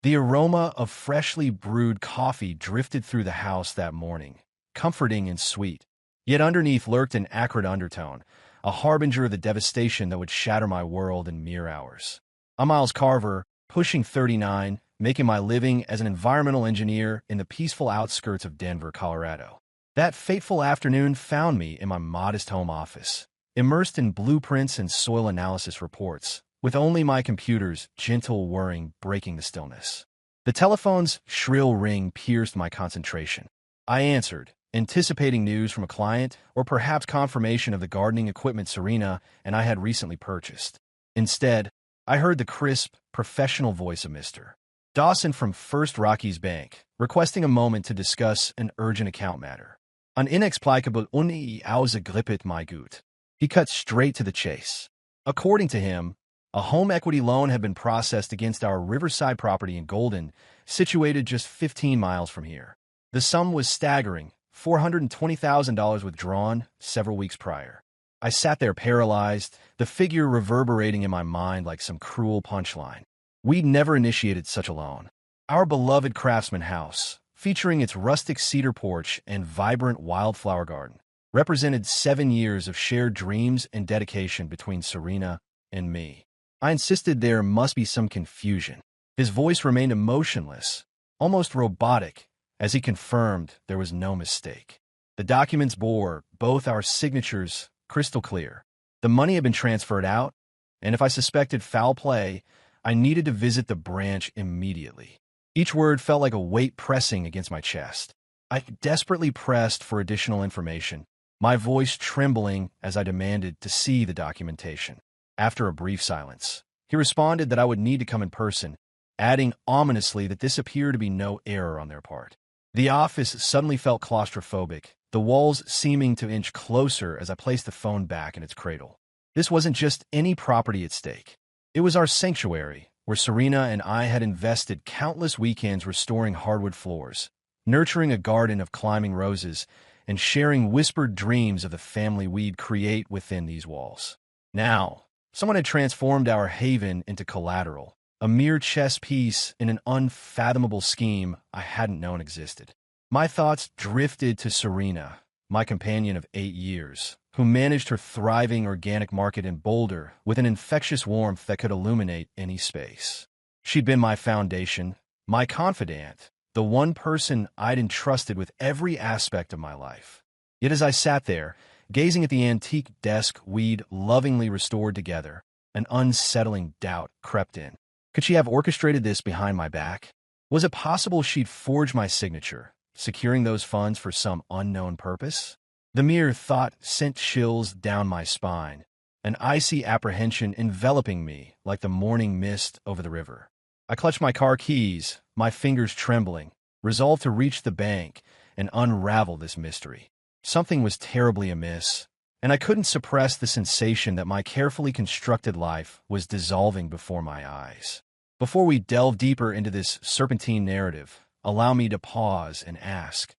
The aroma of freshly brewed coffee drifted through the house that morning, comforting and sweet. Yet underneath lurked an acrid undertone, a harbinger of the devastation that would shatter my world in mere hours. I'm Miles Carver, pushing 39, making my living as an environmental engineer in the peaceful outskirts of Denver, Colorado. That fateful afternoon found me in my modest home office, immersed in blueprints and soil analysis reports, with only my computer's gentle whirring breaking the stillness. The telephone's shrill ring pierced my concentration. I answered, anticipating news from a client or perhaps confirmation of the gardening equipment Serena and I had recently purchased. Instead, I heard the crisp, professional voice of Mr. Dawson from First Rockies Bank, requesting a moment to discuss an urgent account matter. An inexplicable Ausgrippet my gut. He cut straight to the chase. According to him, a home equity loan had been processed against our riverside property in Golden, situated just 15 miles from here. The sum was staggering, $420,000 withdrawn several weeks prior. I sat there paralyzed, the figure reverberating in my mind like some cruel punchline. We'd never initiated such a loan. Our beloved Craftsman house, featuring its rustic cedar porch and vibrant wildflower garden, represented 7 years of shared dreams and dedication between Serena and me. I insisted there must be some confusion. His voice remained emotionless, almost robotic, as he confirmed there was no mistake. The documents bore both our signatures crystal clear. The money had been transferred out, and if I suspected foul play, I needed to visit the branch immediately. Each word felt like a weight pressing against my chest. I desperately pressed for additional information, my voice trembling as I demanded to see the documentation. After a brief silence, he responded that I would need to come in person, adding ominously that this appeared to be no error on their part. The office suddenly felt claustrophobic, the walls seeming to inch closer as I placed the phone back in its cradle. This wasn't just any property at stake. It was our sanctuary, where Serena and I had invested countless weekends restoring hardwood floors, nurturing a garden of climbing roses, and sharing whispered dreams of the family we'd create within these walls. Now, someone had transformed our haven into collateral, a mere chess piece in an unfathomable scheme I hadn't known existed. My thoughts drifted to Serena, my companion of 8 years, who managed her thriving organic market in Boulder with an infectious warmth that could illuminate any space. She'd been my foundation, my confidant, the one person I'd entrusted with every aspect of my life. Yet as I sat there, gazing at the antique desk we'd lovingly restored together, an unsettling doubt crept in. Could she have orchestrated this behind my back? Was it possible she'd forged my signature, securing those funds for some unknown purpose? The mere thought sent chills down my spine, an icy apprehension enveloping me like the morning mist over the river. I clutched my car keys, my fingers trembling, resolved to reach the bank and unravel this mystery. Something was terribly amiss, and I couldn't suppress the sensation that my carefully constructed life was dissolving before my eyes. Before we delve deeper into this serpentine narrative, allow me to pause and ask,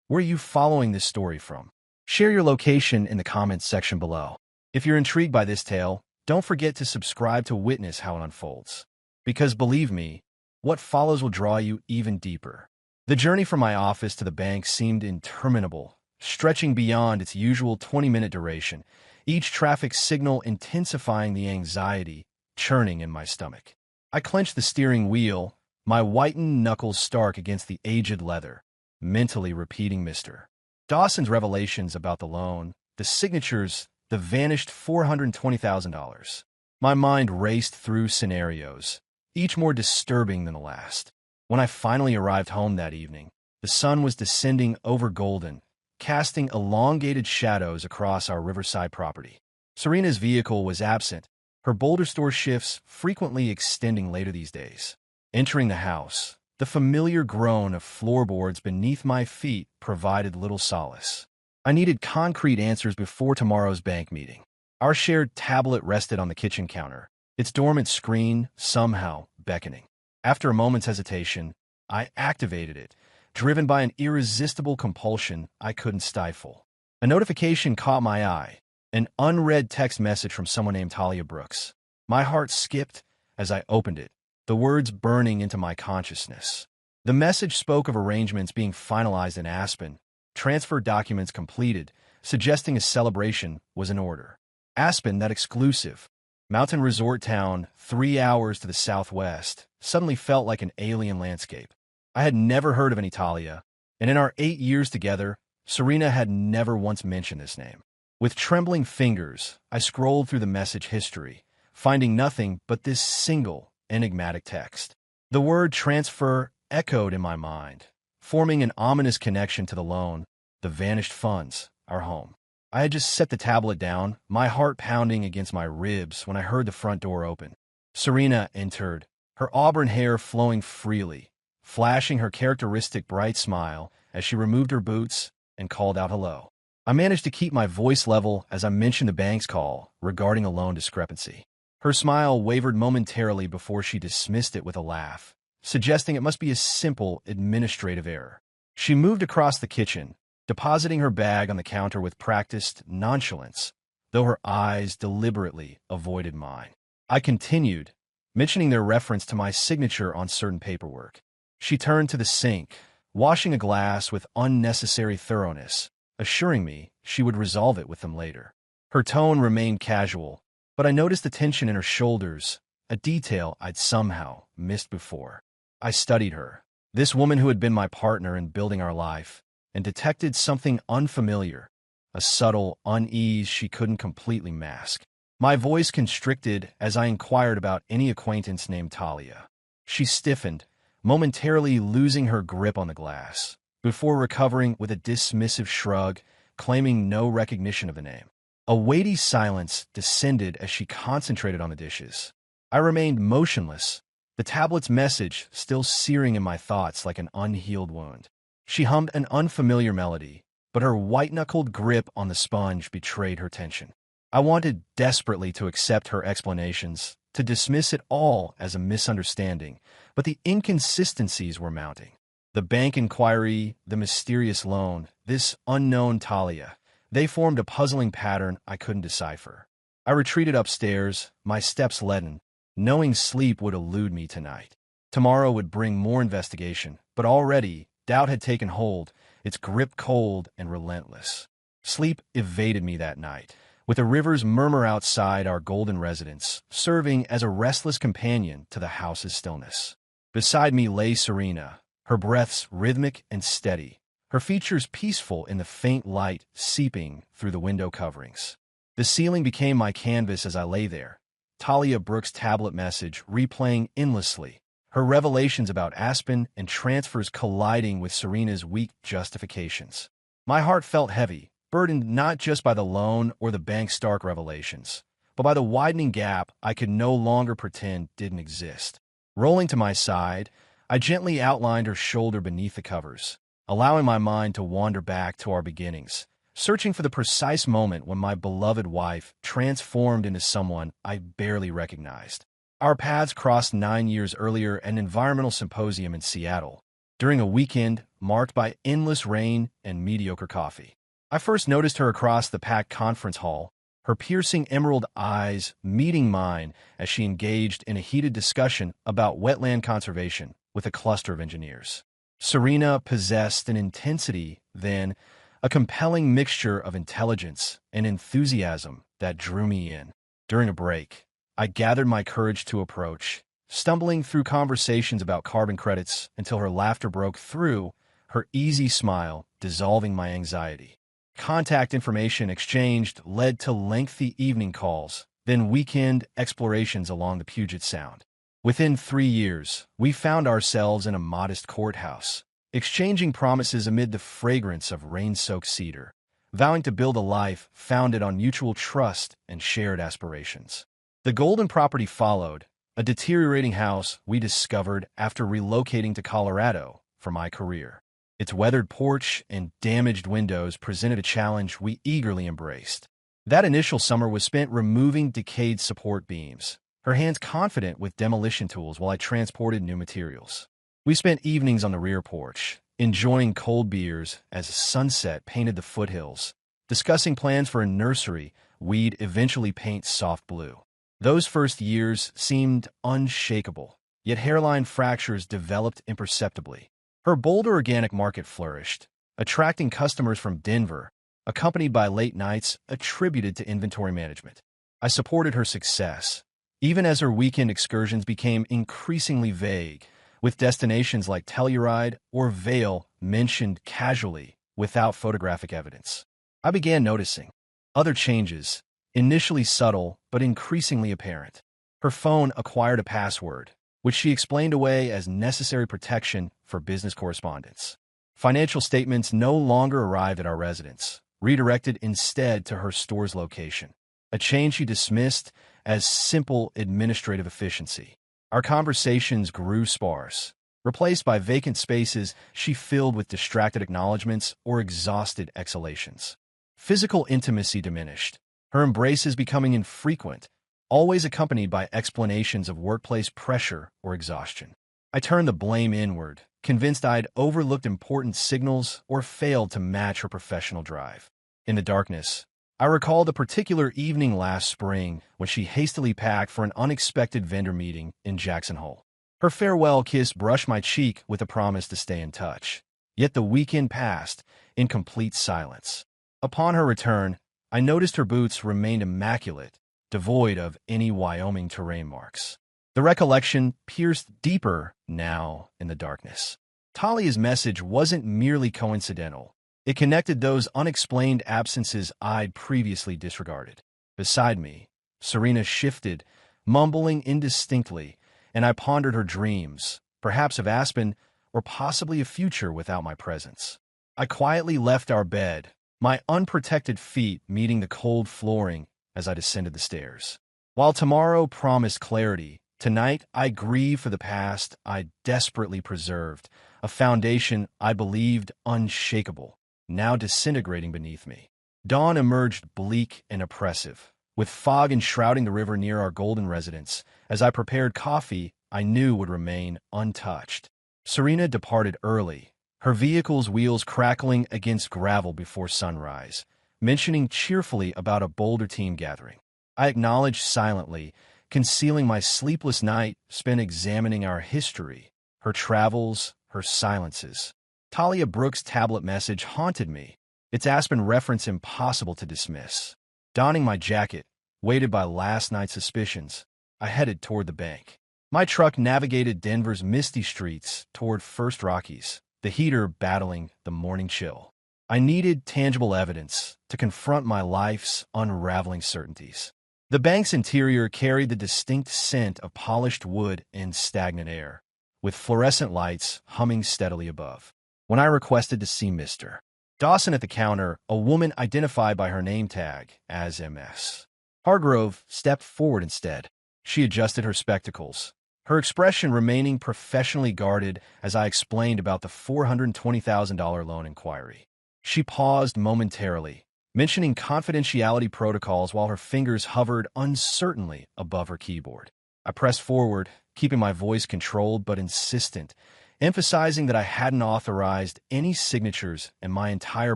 where are you following this story from? Share your location in the comments section below. If you're intrigued by this tale, don't forget to subscribe to witness how it unfolds. Because believe me, what follows will draw you even deeper. The journey from my office to the bank seemed interminable, stretching beyond its usual 20-minute duration, each traffic signal intensifying the anxiety churning in my stomach. I clenched the steering wheel, my whitened knuckles stark against the aged leather, mentally repeating Mr. Dawson's revelations about the loan, the signatures, the vanished $420,000. My mind raced through scenarios, each more disturbing than the last. When I finally arrived home that evening, the sun was descending over Golden, casting elongated shadows across our riverside property. Serena's vehicle was absent, her Boulder store shifts frequently extending later these days. Entering the house, the familiar groan of floorboards beneath my feet provided little solace. I needed concrete answers before tomorrow's bank meeting. Our shared tablet rested on the kitchen counter, its dormant screen somehow beckoning. After a moment's hesitation, I activated it, driven by an irresistible compulsion I couldn't stifle. A notification caught my eye, an unread text message from someone named Talia Brooks. My heart skipped as I opened it, the words burning into my consciousness. The message spoke of arrangements being finalized in Aspen, transfer documents completed, suggesting a celebration was in order. Aspen, that exclusive mountain resort town 3 hours to the southwest, suddenly felt like an alien landscape. I had never heard of an Italia, and in our 8 years together, Serena had never once mentioned this name. With trembling fingers, I scrolled through the message history, finding nothing but this single, enigmatic text. The word transfer echoed in my mind, forming an ominous connection to the loan, the vanished funds, our home. I had just set the tablet down, my heart pounding against my ribs when I heard the front door open. Serena entered, her auburn hair flowing freely, flashing her characteristic bright smile as she removed her boots and called out hello. I managed to keep my voice level as I mentioned the bank's call regarding a loan discrepancy. Her smile wavered momentarily before she dismissed it with a laugh, suggesting it must be a simple administrative error. She moved across the kitchen, depositing her bag on the counter with practiced nonchalance, though her eyes deliberately avoided mine. I continued, mentioning their reference to my signature on certain paperwork. She turned to the sink, washing a glass with unnecessary thoroughness, assuring me she would resolve it with them later. Her tone remained casual, but I noticed the tension in her shoulders, a detail I'd somehow missed before. I studied her, this woman who had been my partner in building our life, and detected something unfamiliar, a subtle unease she couldn't completely mask. My voice constricted as I inquired about any acquaintance named Talia. She stiffened, momentarily losing her grip on the glass, before recovering with a dismissive shrug, claiming no recognition of the name. A weighty silence descended as she concentrated on the dishes. I remained motionless, the tablet's message still searing in my thoughts like an unhealed wound. She hummed an unfamiliar melody, but her white-knuckled grip on the sponge betrayed her tension. I wanted desperately to accept her explanations, to dismiss it all as a misunderstanding, but the inconsistencies were mounting. The bank inquiry, the mysterious loan, this unknown Talia, they formed a puzzling pattern I couldn't decipher. I retreated upstairs, my steps leaden, knowing sleep would elude me tonight. Tomorrow would bring more investigation, but already doubt had taken hold, its grip cold and relentless. Sleep evaded me that night, with the river's murmur outside our golden residence, serving as a restless companion to the house's stillness. Beside me lay Serena, her breaths rhythmic and steady, her features peaceful in the faint light seeping through the window coverings. The ceiling became my canvas as I lay there, Talia Brooks' tablet message replaying endlessly, her revelations about Aspen and transfers colliding with Serena's weak justifications. My heart felt heavy, burdened not just by the loan or the bank's stark revelations, but by the widening gap I could no longer pretend didn't exist. Rolling to my side, I gently outlined her shoulder beneath the covers, allowing my mind to wander back to our beginnings, searching for the precise moment when my beloved wife transformed into someone I barely recognized. Our paths crossed 9 years earlier at an environmental symposium in Seattle, during a weekend marked by endless rain and mediocre coffee. I first noticed her across the packed conference hall, her piercing emerald eyes meeting mine as she engaged in a heated discussion about wetland conservation with a cluster of engineers. Serena possessed an intensity, then, a compelling mixture of intelligence and enthusiasm that drew me in. During a break, I gathered my courage to approach, stumbling through conversations about carbon credits until her laughter broke through, her easy smile dissolving my anxiety. Contact information exchanged led to lengthy evening calls, then weekend explorations along the Puget Sound. Within 3 years, we found ourselves in a modest courthouse, exchanging promises amid the fragrance of rain-soaked cedar, vowing to build a life founded on mutual trust and shared aspirations. The golden property followed, a deteriorating house we discovered after relocating to Colorado for my career. Its weathered porch and damaged windows presented a challenge we eagerly embraced. That initial summer was spent removing decayed support beams, her hands confident with demolition tools while I transported new materials. We spent evenings on the rear porch, enjoying cold beers as sunset painted the foothills, discussing plans for a nursery we'd eventually paint soft blue. Those first years seemed unshakable, yet hairline fractures developed imperceptibly. Her Boulder organic market flourished, attracting customers from Denver, accompanied by late nights attributed to inventory management. I supported her success, even as her weekend excursions became increasingly vague, with destinations like Telluride or Vail mentioned casually without photographic evidence. I began noticing other changes, initially subtle but increasingly apparent. Her phone acquired a password, which she explained away as necessary protection for business correspondence. Financial statements no longer arrived at our residence, redirected instead to her store's location, a change she dismissed as simple administrative efficiency. Our conversations grew sparse, replaced by vacant spaces she filled with distracted acknowledgments or exhausted exhalations. Physical intimacy diminished, her embraces becoming infrequent, always accompanied by explanations of workplace pressure or exhaustion. I turned the blame inward, convinced I'd overlooked important signals or failed to match her professional drive. In the darkness, I recalled a particular evening last spring when she hastily packed for an unexpected vendor meeting in Jackson Hole. Her farewell kiss brushed my cheek with a promise to stay in touch. Yet the weekend passed in complete silence. Upon her return, I noticed her boots remained immaculate, devoid of any Wyoming terrain marks. The recollection pierced deeper now in the darkness. Talia's message wasn't merely coincidental. It connected those unexplained absences I'd previously disregarded. Beside me, Serena shifted, mumbling indistinctly, and I pondered her dreams, perhaps of Aspen, or possibly a future without my presence. I quietly left our bed, my unprotected feet meeting the cold flooring as I descended the stairs. While tomorrow promised clarity, tonight I grieve for the past I desperately preserved, a foundation I believed unshakable, now disintegrating beneath me. Dawn emerged bleak and oppressive, with fog enshrouding the river near our golden residence. As I prepared coffee I knew would remain untouched. Serena departed early, her vehicle's wheels crackling against gravel before sunrise, mentioning cheerfully about a Boulder team gathering. I acknowledged silently, concealing my sleepless night spent examining our history, her travels, her silences. Talia Brooks' tablet message haunted me, its Aspen reference impossible to dismiss. Donning my jacket, weighted by last night's suspicions, I headed toward the bank. My truck navigated Denver's misty streets toward First Rockies, the heater battling the morning chill. I needed tangible evidence to confront my life's unraveling certainties. The bank's interior carried the distinct scent of polished wood and stagnant air, with fluorescent lights humming steadily above. When I requested to see Mr. Dawson at the counter, a woman identified by her name tag as MS. Hargrove stepped forward instead. She adjusted her spectacles, her expression remaining professionally guarded as I explained about the $420,000 loan inquiry. She paused momentarily, mentioning confidentiality protocols while her fingers hovered uncertainly above her keyboard. I pressed forward, keeping my voice controlled but insistent, emphasizing that I hadn't authorized any signatures and my entire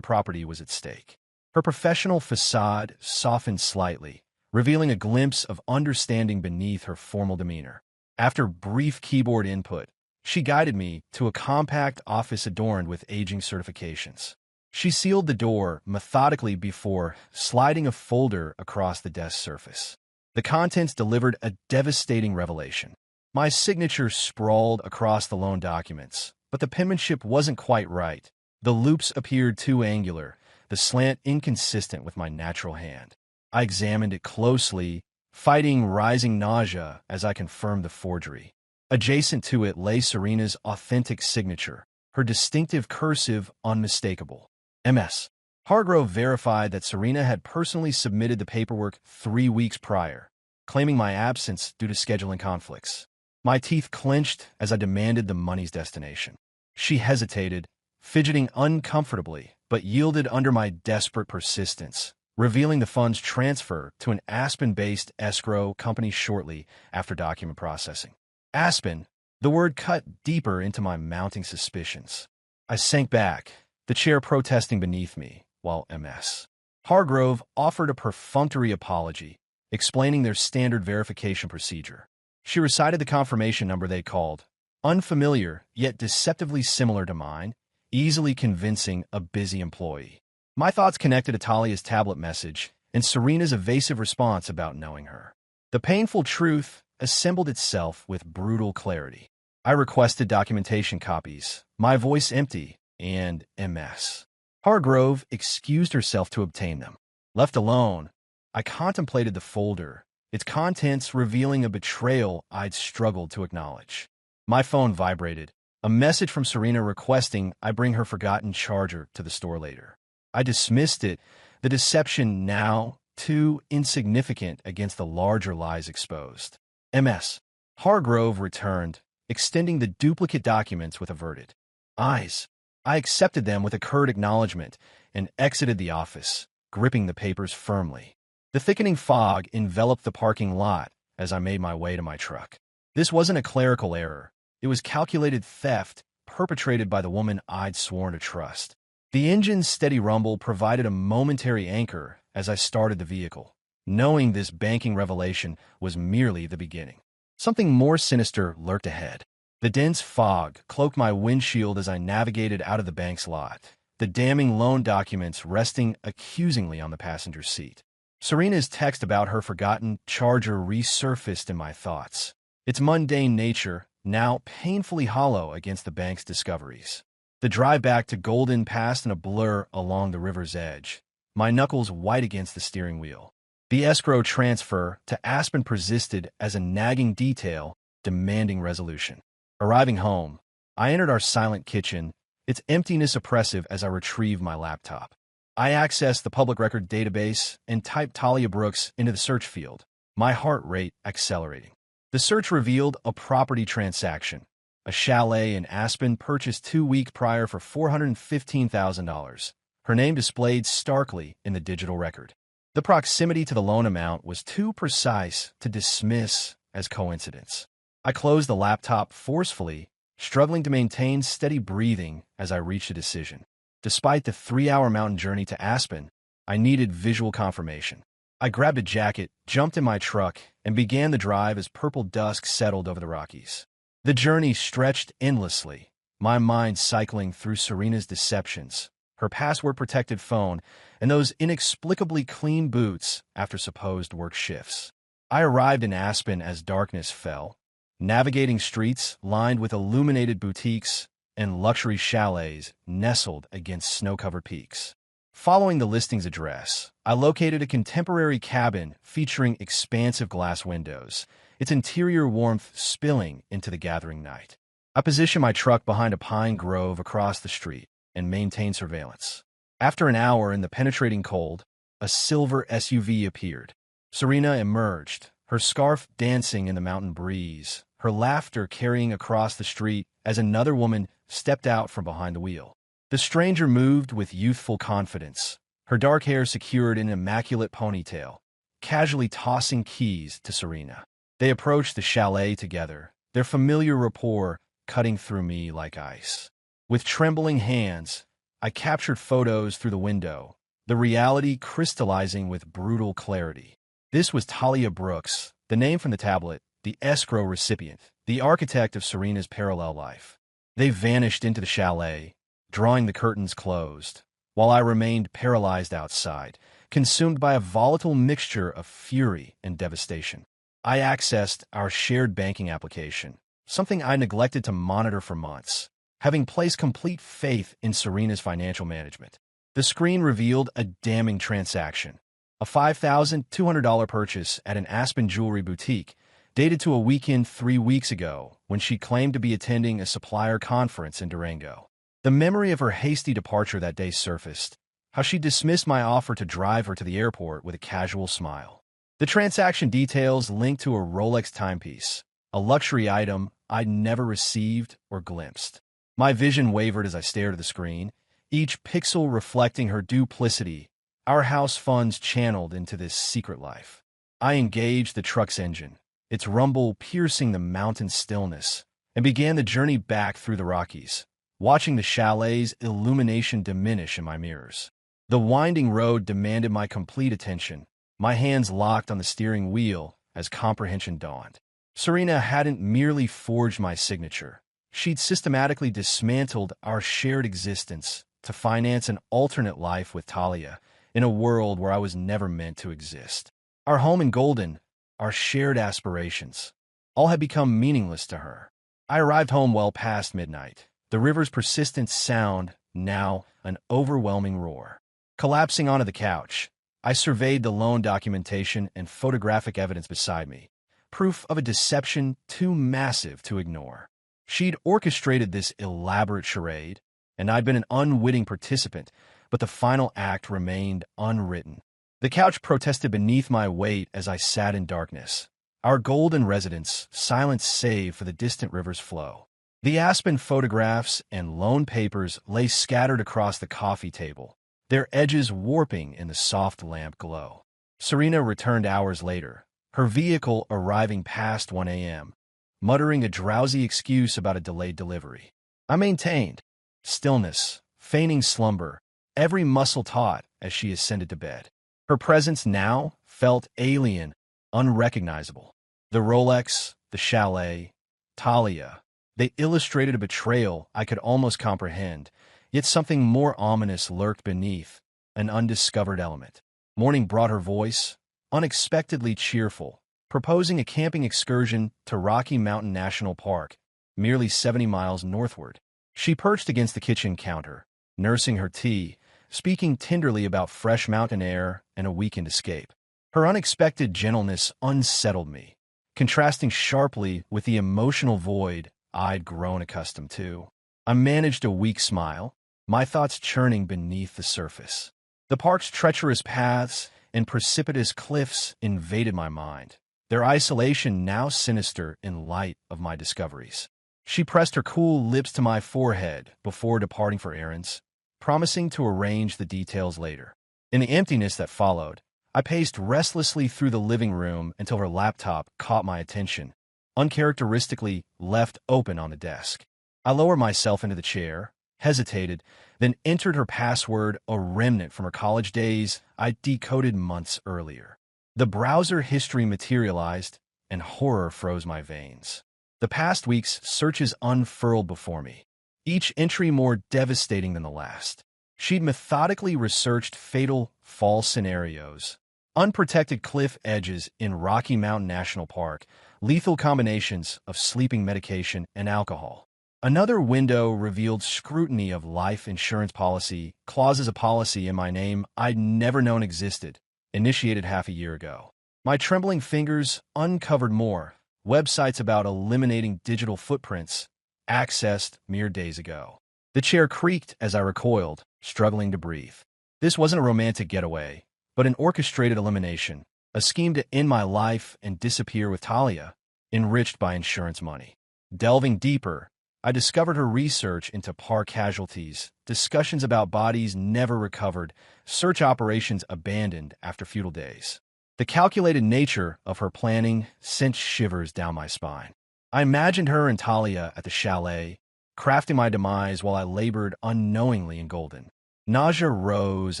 property was at stake. Her professional facade softened slightly, revealing a glimpse of understanding beneath her formal demeanor. After brief keyboard input, she guided me to a compact office adorned with aging certifications. She sealed the door methodically before sliding a folder across the desk surface. The contents delivered a devastating revelation. My signature sprawled across the loan documents, but the penmanship wasn't quite right. The loops appeared too angular, the slant inconsistent with my natural hand. I examined it closely, fighting rising nausea as I confirmed the forgery. Adjacent to it lay Serena's authentic signature, her distinctive cursive unmistakable. MS. Hargrove verified that Serena had personally submitted the paperwork 3 weeks prior, claiming my absence due to scheduling conflicts. My teeth clenched as I demanded the money's destination. She hesitated, fidgeting uncomfortably, but yielded under my desperate persistence, revealing the funds transfer to an Aspen-based escrow company shortly after document processing. Aspen, the word cut deeper into my mounting suspicions. I sank back, the chair protesting beneath me, while MS. Hargrove offered a perfunctory apology, explaining their standard verification procedure. She recited the confirmation number they called, unfamiliar yet deceptively similar to mine, easily convincing a busy employee. My thoughts connected to Talia's tablet message and Serena's evasive response about knowing her. The painful truth assembled itself with brutal clarity. I requested documentation copies, my voice empty, and MS. Hargrove excused herself to obtain them. Left alone, I contemplated the folder, its contents revealing a betrayal I'd struggled to acknowledge. My phone vibrated, a message from Serena requesting I bring her forgotten charger to the store later. I dismissed it, the deception now too insignificant against the larger lies exposed. MS. Hargrove returned, extending the duplicate documents with averted eyes. I accepted them with a curt acknowledgement and exited the office, gripping the papers firmly. The thickening fog enveloped the parking lot as I made my way to my truck. This wasn't a clerical error. It was calculated theft perpetrated by the woman I'd sworn to trust. The engine's steady rumble provided a momentary anchor as I started the vehicle, knowing this banking revelation was merely the beginning. Something more sinister lurked ahead. The dense fog cloaked my windshield as I navigated out of the bank's lot, the damning loan documents resting accusingly on the passenger seat. Serena's text about her forgotten charger resurfaced in my thoughts, its mundane nature now painfully hollow against the bank's discoveries. The drive back to Golden passed in a blur along the river's edge, my knuckles white against the steering wheel. The escrow transfer to Aspen persisted as a nagging detail demanding resolution. Arriving home, I entered our silent kitchen, its emptiness oppressive as I retrieved my laptop. I accessed the public record database and typed Talia Brooks into the search field, my heart rate accelerating. The search revealed a property transaction, a chalet in Aspen purchased 2 weeks prior for $415,000. Her name displayed starkly in the digital record. The proximity to the loan amount was too precise to dismiss as coincidence. I closed the laptop forcefully, struggling to maintain steady breathing as I reached a decision. Despite the 3-hour mountain journey to Aspen, I needed visual confirmation. I grabbed a jacket, jumped in my truck, and began the drive as purple dusk settled over the Rockies. The journey stretched endlessly, my mind cycling through Serena's deceptions, her password-protected phone, and those inexplicably clean boots after supposed work shifts. I arrived in Aspen as darkness fell, navigating streets lined with illuminated boutiques and luxury chalets nestled against snow-covered peaks. Following the listing's address, I located a contemporary cabin featuring expansive glass windows, its interior warmth spilling into the gathering night. I positioned my truck behind a pine grove across the street and maintained surveillance. After an hour in the penetrating cold, a silver SUV appeared. Serena emerged, her scarf dancing in the mountain breeze, her laughter carrying across the street as another woman stepped out from behind the wheel. The stranger moved with youthful confidence, her dark hair secured in an immaculate ponytail, casually tossing keys to Serena. They approached the chalet together, their familiar rapport cutting through me like ice. With trembling hands, I captured photos through the window, the reality crystallizing with brutal clarity. This was Talia Brooks, the name from the tablet, the escrow recipient, the architect of Serena's parallel life. They vanished into the chalet, drawing the curtains closed, while I remained paralyzed outside, consumed by a volatile mixture of fury and devastation. I accessed our shared banking application, something I neglected to monitor for months, having placed complete faith in Serena's financial management. The screen revealed a damning transaction, a $5,200 purchase at an Aspen jewelry boutique, dated to a weekend 3 weeks ago when she claimed to be attending a supplier conference in Durango. The memory of her hasty departure that day surfaced, how she dismissed my offer to drive her to the airport with a casual smile. The transaction details linked to a Rolex timepiece, a luxury item I'd never received or glimpsed. My vision wavered as I stared at the screen, each pixel reflecting her duplicity, our house funds channeled into this secret life. I engaged the truck's engine, its rumble piercing the mountain stillness, and began the journey back through the Rockies, watching the chalet's illumination diminish in my mirrors. The winding road demanded my complete attention, my hands locked on the steering wheel as comprehension dawned. Serena hadn't merely forged my signature. She'd systematically dismantled our shared existence to finance an alternate life with Talia in a world where I was never meant to exist. Our home in Golden, our shared aspirations, all had become meaningless to her. I arrived home well past midnight, the river's persistent sound now an overwhelming roar. Collapsing onto the couch, I surveyed the loan documentation and photographic evidence beside me, proof of a deception too massive to ignore. She'd orchestrated this elaborate charade, and I'd been an unwitting participant, but the final act remained unwritten. The couch protested beneath my weight as I sat in darkness. Our Golden residence, silent save for the distant river's flow. The Aspen photographs and loan papers lay scattered across the coffee table, their edges warping in the soft lamp glow. Serena returned hours later, her vehicle arriving past 1 a.m., muttering a drowsy excuse about a delayed delivery. I maintained stillness, feigning slumber, every muscle taut as she ascended to bed. Her presence now felt alien, unrecognizable. The Rolex, the chalet, Talia, they illustrated a betrayal I could almost comprehend, yet something more ominous lurked beneath, an undiscovered element. Morning brought her voice, unexpectedly cheerful, proposing a camping excursion to Rocky Mountain National Park, merely 70 miles northward. She perched against the kitchen counter, nursing her tea, speaking tenderly about fresh mountain air and a weekend escape. Her unexpected gentleness unsettled me, contrasting sharply with the emotional void I'd grown accustomed to. I managed a weak smile, my thoughts churning beneath the surface. The park's treacherous paths and precipitous cliffs invaded my mind, their isolation now sinister in light of my discoveries. She pressed her cool lips to my forehead before departing for errands, promising to arrange the details later. In the emptiness that followed, I paced restlessly through the living room until her laptop caught my attention, uncharacteristically left open on the desk. I lowered myself into the chair, hesitated, then entered her password, a remnant from her college days I'd decoded months earlier. The browser history materialized, and horror froze my veins. The past week's searches unfurled before me, each entry more devastating than the last. She'd methodically researched fatal fall scenarios, unprotected cliff edges in Rocky Mountain National Park, lethal combinations of sleeping medication and alcohol. Another window revealed scrutiny of life insurance policy, clauses of policy in my name I'd never known existed, initiated half a year ago. My trembling fingers uncovered more, websites about eliminating digital footprints, accessed mere days ago. The chair creaked as I recoiled, struggling to breathe. This wasn't a romantic getaway, but an orchestrated elimination, a scheme to end my life and disappear with Talia, enriched by insurance money. Delving deeper, I discovered her research into park casualties, discussions about bodies never recovered, search operations abandoned after futile days. The calculated nature of her planning sent shivers down my spine. I imagined her and Talia at the chalet, crafting my demise while I labored unknowingly in Golden. Nausea rose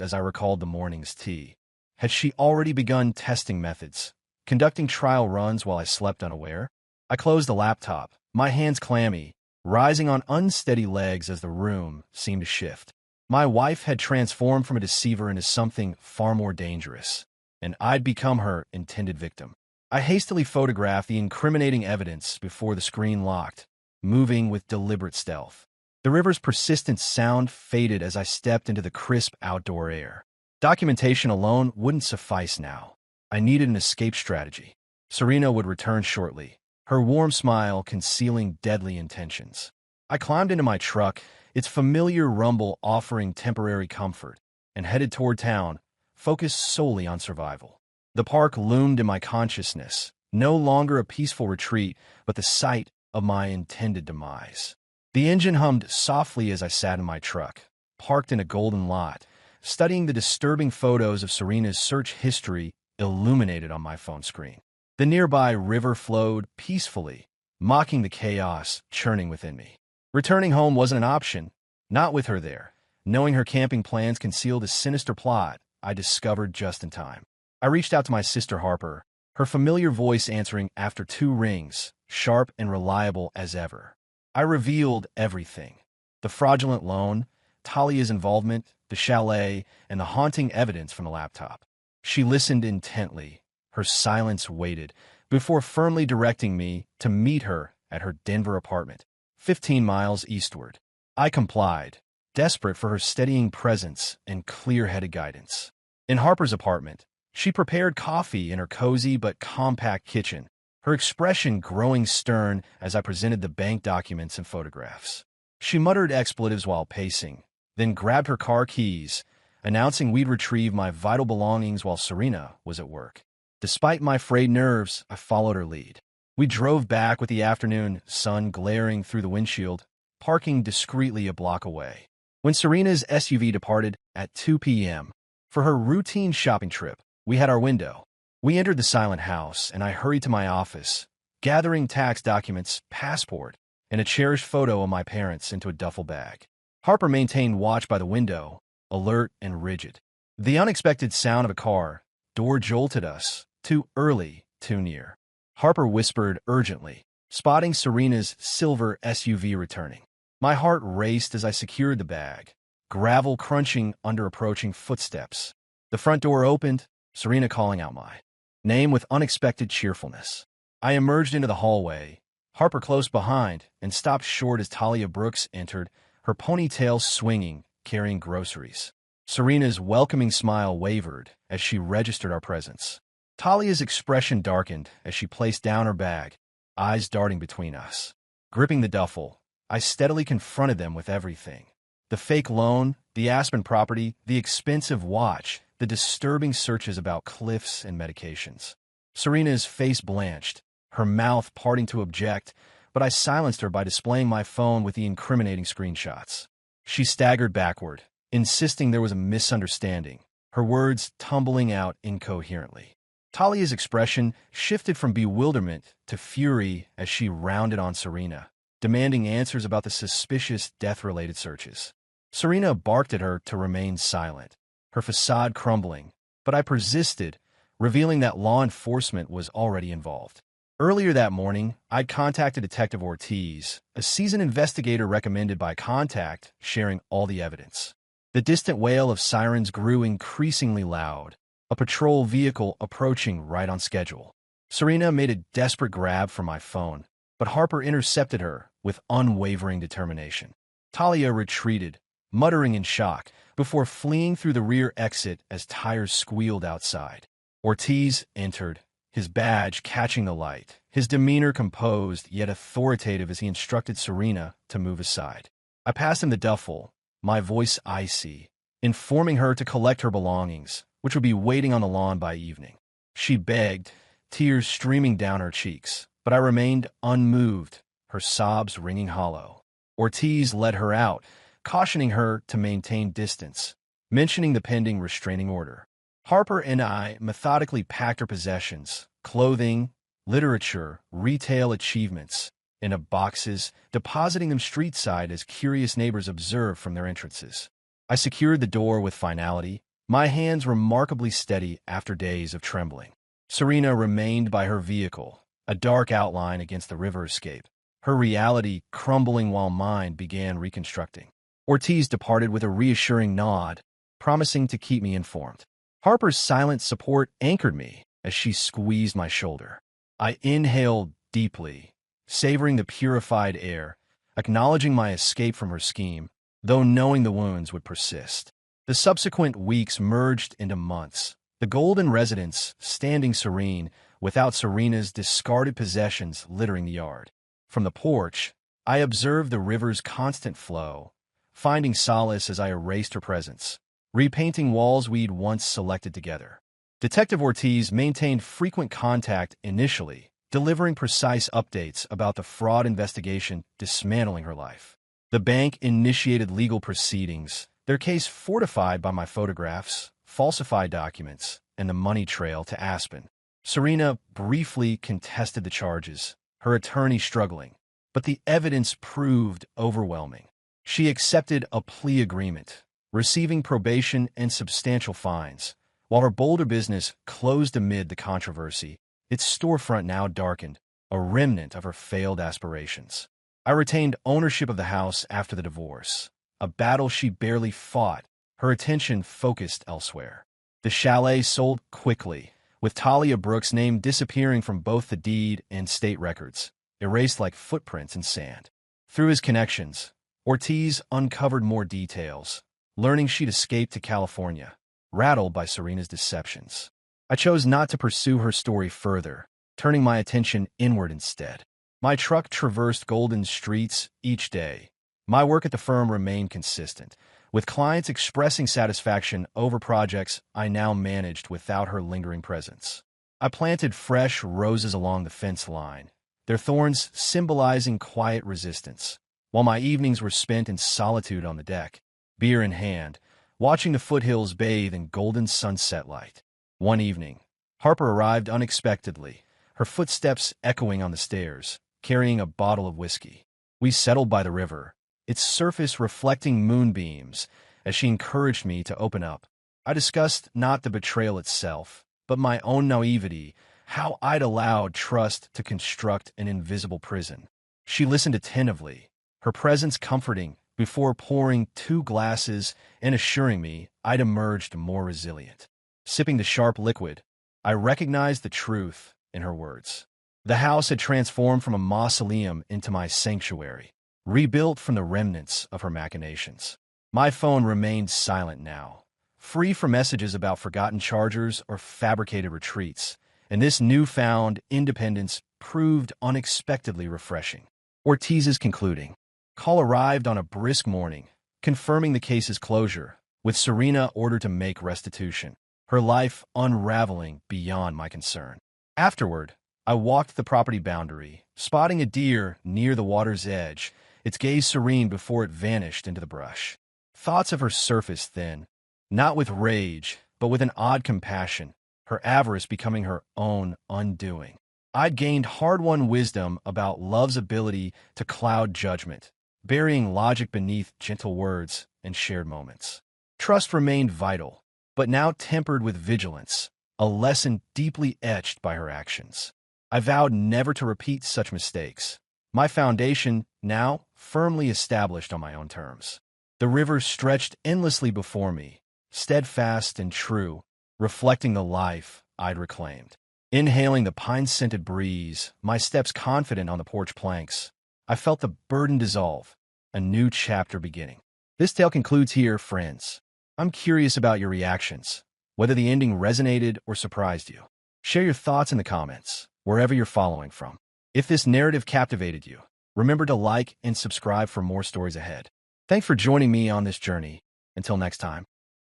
as I recalled the morning's tea. Had she already begun testing methods, conducting trial runs while I slept unaware? I closed the laptop, my hands clammy, rising on unsteady legs as the room seemed to shift. My wife had transformed from a deceiver into something far more dangerous, and I'd become her intended victim. I hastily photographed the incriminating evidence before the screen locked, moving with deliberate stealth. The river's persistent sound faded as I stepped into the crisp outdoor air. Documentation alone wouldn't suffice now. I needed an escape strategy. Serena would return shortly, her warm smile concealing deadly intentions. I climbed into my truck, its familiar rumble offering temporary comfort, and headed toward town, focused solely on survival. The park loomed in my consciousness, no longer a peaceful retreat, but the site of my intended demise. The engine hummed softly as I sat in my truck, parked in a Golden lot, studying the disturbing photos of Serena's search history illuminated on my phone screen. The nearby river flowed peacefully, mocking the chaos churning within me. Returning home wasn't an option, not with her there. Knowing her camping plans concealed a sinister plot, I discovered just in time. I reached out to my sister Harper, her familiar voice answering after 2 rings, sharp and reliable as ever. I revealed everything. The fraudulent loan, Talia's involvement, the chalet, and the haunting evidence from the laptop. She listened intently. Her silence waited before firmly directing me to meet her at her Denver apartment, 15 miles eastward. I complied, desperate for her steadying presence and clear-headed guidance. In Harper's apartment, she prepared coffee in her cozy but compact kitchen, her expression growing stern as I presented the bank documents and photographs. She muttered expletives while pacing, then grabbed her car keys, announcing we'd retrieve my vital belongings while Serena was at work. Despite my frayed nerves, I followed her lead. We drove back with the afternoon sun glaring through the windshield, parking discreetly a block away. When Serena's SUV departed at 2 p.m. for her routine shopping trip, we had our window. We entered the silent house, and I hurried to my office, gathering tax documents, passport, and a cherished photo of my parents into a duffel bag. Harper maintained watch by the window, alert and rigid. The unexpected sound of a car door jolted us, too early, too near. Harper whispered urgently, spotting Serena's silver SUV returning. My heart raced as I secured the bag, gravel crunching under approaching footsteps. The front door opened, Serena calling out my name with unexpected cheerfulness. I emerged into the hallway, Harper close behind, and stopped short as Talia Brooks entered, her ponytail swinging, carrying groceries. Serena's welcoming smile wavered as she registered our presence. Talia's expression darkened as she placed down her bag, eyes darting between us. Gripping the duffel, I steadily confronted them with everything. The fake loan, the Aspen property, the expensive watch, the disturbing searches about Cliffs and medications. Serena's face blanched, her mouth parting to object, but I silenced her by displaying my phone with the incriminating screenshots. She staggered backward, insisting there was a misunderstanding, her words tumbling out incoherently. Talia's expression shifted from bewilderment to fury as she rounded on Serena, demanding answers about the suspicious death-related searches. Serena barked at her to remain silent, her facade crumbling, but I persisted, revealing that law enforcement was already involved. Earlier that morning, I'd contacted Detective Ortiz, a seasoned investigator recommended by Contact, sharing all the evidence. The distant wail of sirens grew increasingly loud, a patrol vehicle approaching right on schedule. Serena made a desperate grab for my phone, but Harper intercepted her with unwavering determination. Talia retreated, muttering in shock, before fleeing through the rear exit as tires squealed outside. Ortiz entered, his badge catching the light, his demeanor composed yet authoritative as he instructed Serena to move aside. I passed him the duffel, my voice icy, informing her to collect her belongings, which would be waiting on the lawn by evening. She begged, tears streaming down her cheeks, but I remained unmoved, her sobs ringing hollow. Ortiz led her out, cautioning her to maintain distance, mentioning the pending restraining order. Harper and I methodically packed her possessions, clothing, literature, retail achievements, into boxes, depositing them street-side as curious neighbors observed from their entrances. I secured the door with finality, my hands remarkably steady after days of trembling. Serena remained by her vehicle, a dark outline against the river escape, her reality crumbling while mine began reconstructing. Ortiz departed with a reassuring nod, promising to keep me informed. Harper's silent support anchored me as she squeezed my shoulder. I inhaled deeply, savoring the purified air, acknowledging my escape from her scheme, though knowing the wounds would persist. The subsequent weeks merged into months, the golden residence standing serene, without Serena's discarded possessions littering the yard. From the porch, I observed the river's constant flow, finding solace as I erased her presence, repainting walls we'd once selected together. Detective Ortiz maintained frequent contact initially, delivering precise updates about the fraud investigation dismantling her life. The bank initiated legal proceedings, their case fortified by my photographs, falsified documents, and the money trail to Aspen. Serena briefly contested the charges, her attorney struggling, but the evidence proved overwhelming. She accepted a plea agreement, receiving probation and substantial fines, while her Boulder business closed amid the controversy, its storefront now darkened, a remnant of her failed aspirations. I retained ownership of the house after the divorce, a battle she barely fought, her attention focused elsewhere. The chalet sold quickly, with Talia Brooks' name disappearing from both the deed and state records, erased like footprints in sand. Through his connections, Ortiz uncovered more details, learning she'd escaped to California, rattled by Serena's deceptions. I chose not to pursue her story further, turning my attention inward instead. My truck traversed golden streets each day. My work at the firm remained consistent, with clients expressing satisfaction over projects I now managed without her lingering presence. I planted fresh roses along the fence line, their thorns symbolizing quiet resistance, while my evenings were spent in solitude on the deck, beer in hand, watching the foothills bathe in golden sunset light. One evening, Harper arrived unexpectedly, her footsteps echoing on the stairs, carrying a bottle of whiskey. We settled by the river, its surface reflecting moonbeams, as she encouraged me to open up. I discussed not the betrayal itself, but my own naivety, how I'd allowed trust to construct an invisible prison. She listened attentively, her presence comforting, before pouring 2 glasses and assuring me I'd emerged more resilient. Sipping the sharp liquid, I recognized the truth in her words. The house had transformed from a mausoleum into my sanctuary, rebuilt from the remnants of her machinations. My phone remained silent now, free from messages about forgotten chargers or fabricated retreats, and this newfound independence proved unexpectedly refreshing. Ortiz's concluding call arrived on a brisk morning, confirming the case's closure, with Serena ordered to make restitution, her life unraveling beyond my concern. Afterward, I walked the property boundary, spotting a deer near the water's edge, its gaze serene before it vanished into the brush. Thoughts of her surfaced then, not with rage, but with an odd compassion, her avarice becoming her own undoing. I'd gained hard-won wisdom about love's ability to cloud judgment, burying logic beneath gentle words and shared moments. Trust remained vital, but now tempered with vigilance, a lesson deeply etched by her actions. I vowed never to repeat such mistakes, my foundation now firmly established on my own terms. The river stretched endlessly before me, steadfast and true, reflecting the life I'd reclaimed. Inhaling the pine-scented breeze, my steps confident on the porch planks, I felt the burden dissolve, a new chapter beginning. This tale concludes here, friends. I'm curious about your reactions, whether the ending resonated or surprised you. Share your thoughts in the comments, wherever you're following from. If this narrative captivated you, remember to like and subscribe for more stories ahead. Thanks for joining me on this journey. Until next time.